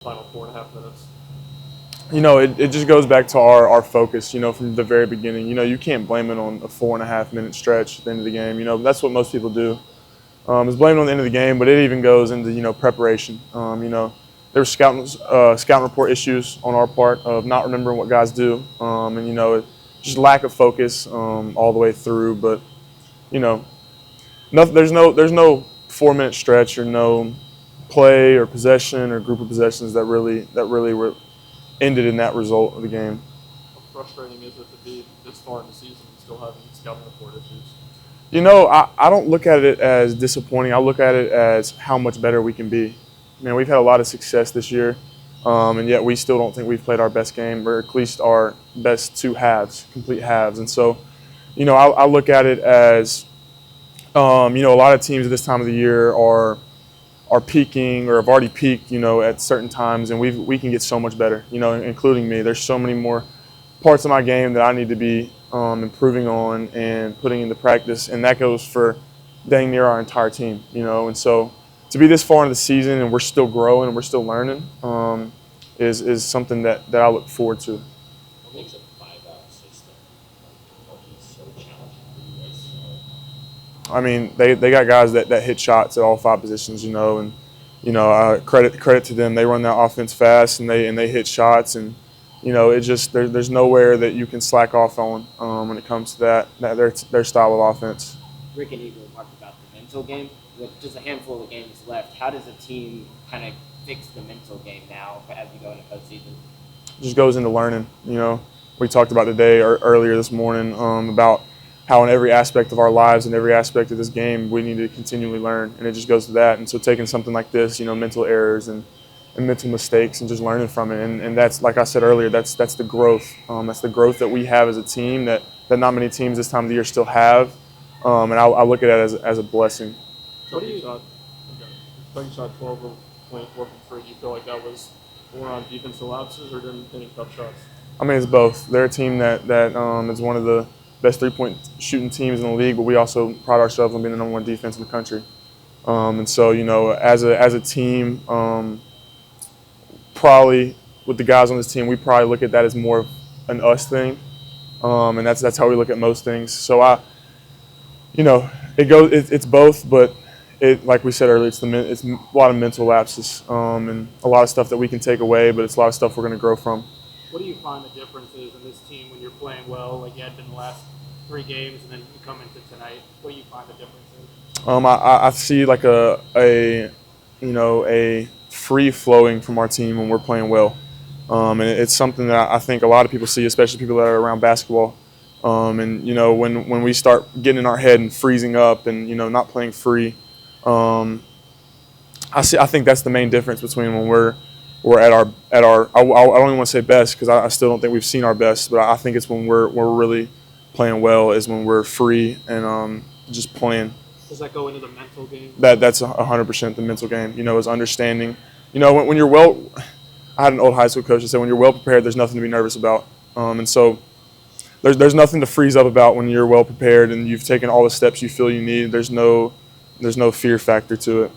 Final 4.5 minutes. It just goes back to our focus, from the very beginning. You can't blame it on a 4.5 minute stretch at the end of the game. That's what most people do, is blame it on the end of the game, but it even goes into, preparation. There were scouting report issues on our part of not remembering what guys do, and just lack of focus all the way through. But, there's no 4 minute stretch or no play or possession or group of possessions that really were ended in that result of the game. How frustrating is it to be this far in the season and still having scouting report issues? I don't look at it as disappointing. I look at it as how much better we can be. We've had a lot of success this year, and yet we still don't think we've played our best game, or at least our best two halves, complete halves. And so, I look at it as, a lot of teams at this time of the year are peaking or have already peaked, at certain times, and we can get so much better, including me. There's so many more parts of my game that I need to be improving on and putting into practice, and that goes for dang near our entire team, And so to be this far into the season and we're still growing and we're still learning is something that I look forward to. What makes a 5-out system so challenging for you guys? They got guys that hit shots at all 5 positions, and credit to them. They run that offense fast and they hit shots, and it just there's nowhere that you can slack off on when it comes to their style of offense. Rick and Eagle talked about the mental game. With just a handful of games left, how does a team kind of fix the mental game now as we go into postseason? It just goes into learning. We talked about today or earlier this morning about how in every aspect of our lives and every aspect of this game we need to continually learn, and it just goes to that. And so taking something like this, mental errors and mental mistakes and just learning from it, and that's, like I said earlier, that's the growth. That's the growth that we have as a team that not many teams this time of the year still have, and I look at it as a blessing. You shot 12 of 24 from 3. Do you feel like that was more on defensive lapses or didn't hitting tough shots? It's both. They're a team that is one of the best 3-point shooting teams in the league, but we also pride ourselves on being the number 1 defense in the country. And so, as a team, probably with the guys on this team, we probably look at that as more of an us thing, and that's how we look at most things. So it's both, but like we said earlier, it's a lot of mental lapses and a lot of stuff that we can take away, but it's a lot of stuff we're going to grow from. What do you find the difference is in this team when you're playing well, like you had been the last 3 games, and then you come into tonight? What do you find the difference is? I see like a free flowing from our team when we're playing well, and it's something that I think a lot of people see, especially people that are around basketball. And when we start getting in our head and freezing up and not playing free, I think that's the main difference between when we're at our I don't even want to say best, because I still don't think we've seen our best, but I think it's when we're really playing well is when we're free and just playing. Does that go into the mental game? That's 100% the mental game. Is understanding. When you're well, I had an old high school coach that said when you're well prepared, there's nothing to be nervous about. And so there's nothing to freeze up about when you're well prepared and you've taken all the steps you feel you need. There's no fear factor to it.